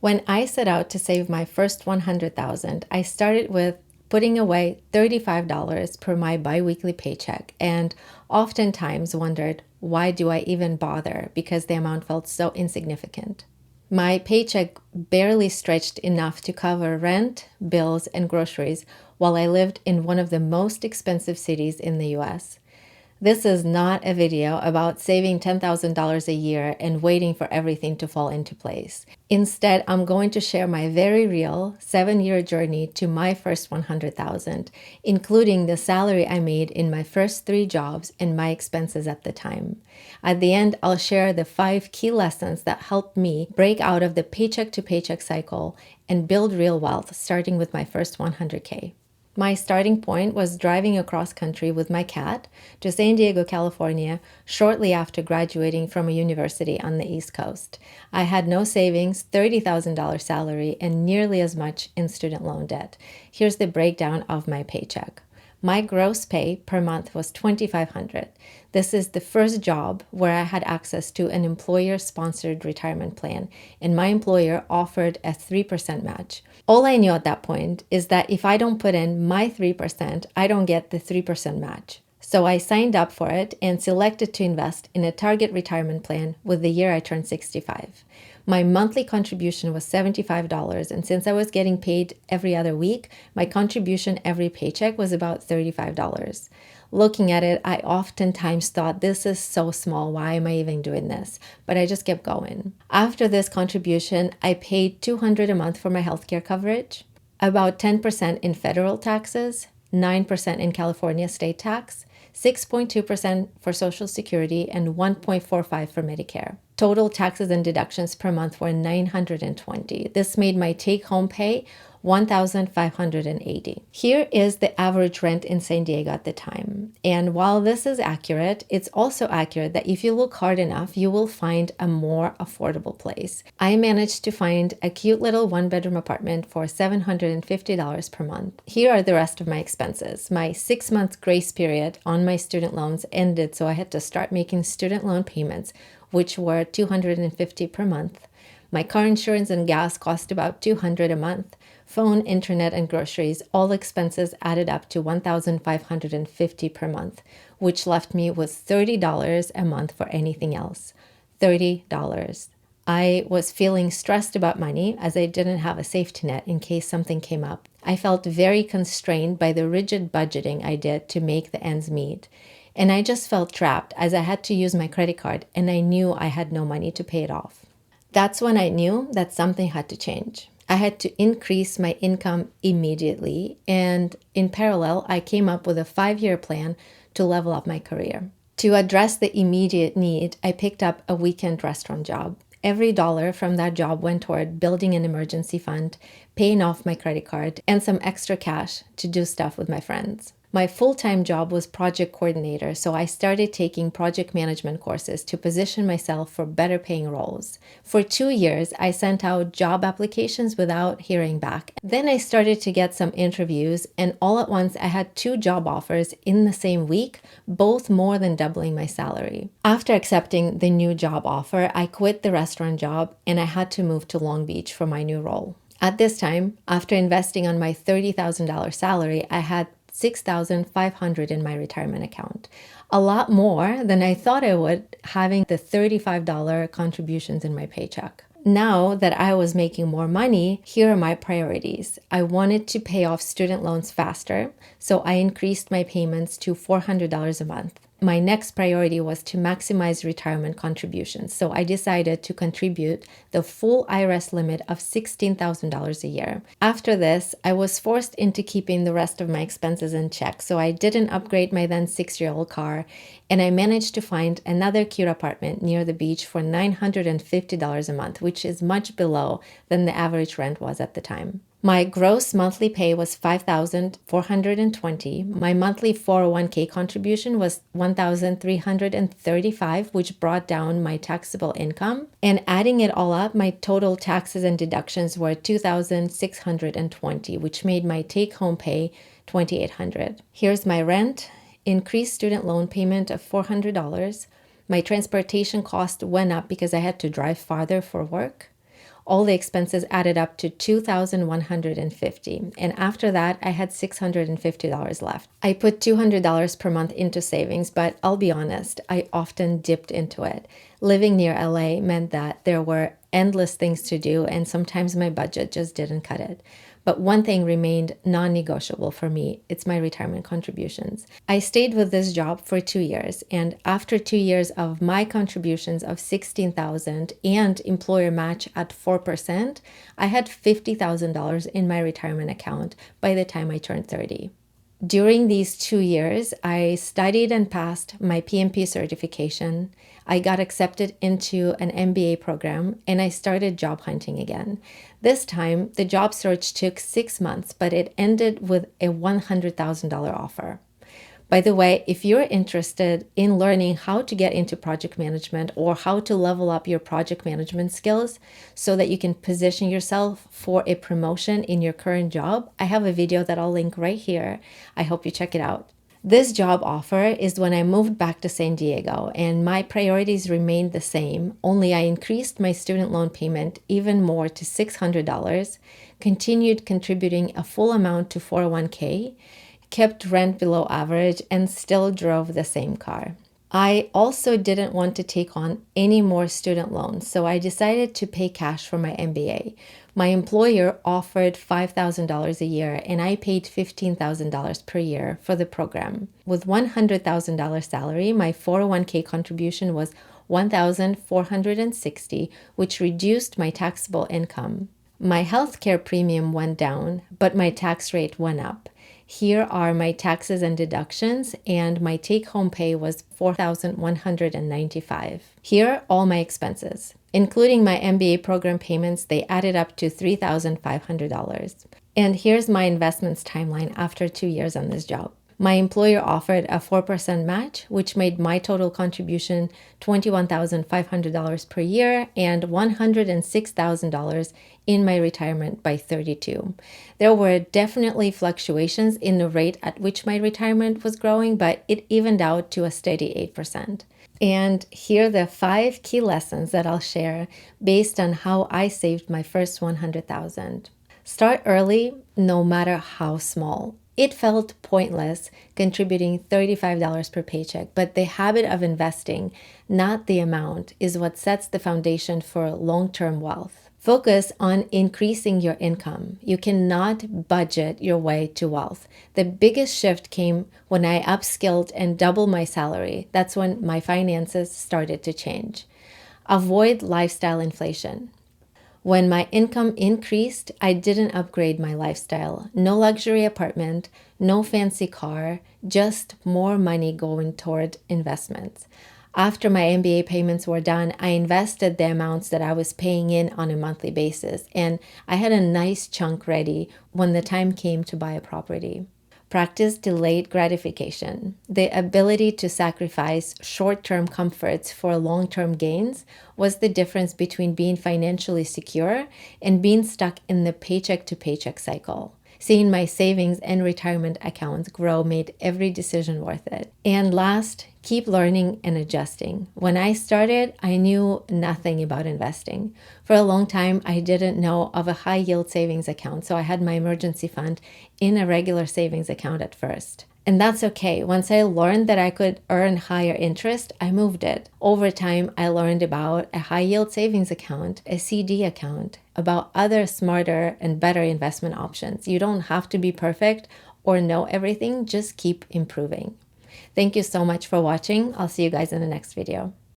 When I set out to save my first $100,000, I started with putting away $35 per my biweekly paycheck and oftentimes wondered, why do I even bother? Because the amount felt so insignificant. My paycheck barely stretched enough to cover rent, bills, and groceries while I lived in one of the most expensive cities in the US. This is not a video about saving $10,000 a year and waiting for everything to fall into place. Instead, I'm going to share my very real 7-year journey to my first $100,000, including the salary I made in my first 3 jobs and my expenses at the time. At the end, I'll share the 5 key lessons that helped me break out of the paycheck-to-paycheck cycle and build real wealth, starting with my first $100K. My starting point was driving across country with my cat to San Diego, California, shortly after graduating from a university on the East Coast. I had no savings, $30,000 salary, and nearly as much in student loan debt. Here's the breakdown of my paycheck. My gross pay per month was $2,500. This is the first job where I had access to an employer-sponsored retirement plan, and my employer offered a 3% match. All I knew at that point is that if I don't put in my 3%, I don't get the 3% match. So I signed up for it and selected to invest in a target retirement plan with the year I turned 65. My monthly contribution was $75, and since I was getting paid every other week, my contribution every paycheck was about $35. Looking at it, I oftentimes thought, this is so small, why am I even doing this? But I just kept going. After this contribution, I paid $200 a month for my healthcare coverage, about 10% in federal taxes, 9% in California state tax, 6.2% for Social Security, and 1.45% for Medicare. Total taxes and deductions per month were $920. This made my take-home pay $1,580. Here is the average rent in San Diego at the time. And while this is accurate, it's also accurate that if you look hard enough, you will find a more affordable place. I managed to find a cute little 1-bedroom apartment for $750 per month. Here are the rest of my expenses. My 6-month grace period on my student loans ended, so I had to start making student loan payments, which were $250 per month. My car insurance and gas cost about $200 a month. Phone, internet, and groceries, all expenses added up to $1,550 per month, which left me with $30 a month for anything else. $30. I was feeling stressed about money as I didn't have a safety net in case something came up. I felt very constrained by the rigid budgeting I did to make the ends meet. And I just felt trapped as I had to use my credit card and I knew I had no money to pay it off. That's when I knew that something had to change. I had to increase my income immediately, and in parallel, I came up with a 5-year plan to level up my career. To address the immediate need, I picked up a weekend restaurant job. Every dollar from that job went toward building an emergency fund, paying off my credit card, and some extra cash to do stuff with my friends. My full-time job was project coordinator, so I started taking project management courses to position myself for better paying roles. For 2 years, I sent out job applications without hearing back. Then I started to get some interviews, and all at once I had 2 job offers in the same week, both more than doubling my salary. After accepting the new job offer, I quit the restaurant job and I had to move to Long Beach for my new role. At this time, after investing on my $30,000 salary, I had $6,500 in my retirement account. A lot more than I thought I would, having the $35 contributions in my paycheck. Now that I was making more money, here are my priorities. I wanted to pay off student loans faster, so I increased my payments to $400 a month. My next priority was to maximize retirement contributions, so I decided to contribute the full IRS limit of $16,000 a year. After this, I was forced into keeping the rest of my expenses in check, so I didn't upgrade my then 6-year-old car, and I managed to find another cute apartment near the beach for $950 a month, which is much below than the average rent was at the time. My gross monthly pay was $5,420. My monthly 401k contribution was $1,335, which brought down my taxable income. And adding it all up, my total taxes and deductions were $2,620, which made my take-home pay $2,800. Here's my rent, increased student loan payment of $400. My transportation cost went up because I had to drive farther for work. All the expenses added up to $2,150. And after that, I had $650 left. I put $200 per month into savings, but I'll be honest, I often dipped into it. Living near LA meant that there were endless things to do, and sometimes my budget just didn't cut it. But one thing remained non-negotiable for me. It's my retirement contributions. I stayed with this job for 2 years, and after 2 years of my contributions of $16,000 and employer match at 4%, I had $50,000 in my retirement account by the time I turned 30. During these 2 years, I studied and passed my PMP certification. I got accepted into an MBA program, and I started job hunting again. This time, the job search took 6 months, but it ended with a $100,000 offer. By the way, if you're interested in learning how to get into project management or how to level up your project management skills so that you can position yourself for a promotion in your current job, I have a video that I'll link right here. I hope you check it out. This job offer is when I moved back to San Diego, and my priorities remained the same, only I increased my student loan payment even more to $600, continued contributing a full amount to 401k, kept rent below average, and still drove the same car. I also didn't want to take on any more student loans, so I decided to pay cash for my MBA. My employer offered $5,000 a year, and I paid $15,000 per year for the program. With $100,000 salary, my 401k contribution was $1,460, which reduced my taxable income. My healthcare premium went down, but my tax rate went up. Here are my taxes and deductions, and my take-home pay was $4,195. Here are all my expenses. Including my MBA program payments, they added up to $3,500. And here's my investments timeline after 2 years on this job. My employer offered a 4% match, which made my total contribution $21,500 per year and $106,000 in my retirement by 32. There were definitely fluctuations in the rate at which my retirement was growing, but it evened out to a steady 8%. And here are the 5 key lessons that I'll share based on how I saved my first $100,000. Start early, no matter how small. It felt pointless contributing $35 per paycheck, but the habit of investing, not the amount, is what sets the foundation for long-term wealth. Focus on increasing your income. You cannot budget your way to wealth. The biggest shift came when I upskilled and doubled my salary. That's when my finances started to change. Avoid lifestyle inflation. When my income increased, I didn't upgrade my lifestyle. No luxury apartment, no fancy car, just more money going toward investments. After my MBA payments were done, I invested the amounts that I was paying in on a monthly basis, and I had a nice chunk ready when the time came to buy a property. Practice delayed gratification. The ability to sacrifice short-term comforts for long-term gains was the difference between being financially secure and being stuck in the paycheck-to-paycheck cycle. Seeing my savings and retirement accounts grow made every decision worth it. And last, keep learning and adjusting. When I started, I knew nothing about investing. For a long time, I didn't know of a high-yield savings account, so I had my emergency fund in a regular savings account at first. And that's okay. Once I learned that I could earn higher interest, I moved it. Over time, I learned about a high-yield savings account, a CD account, about other smarter and better investment options. You don't have to be perfect or know everything, just keep improving. Thank you so much for watching. I'll see you guys in the next video.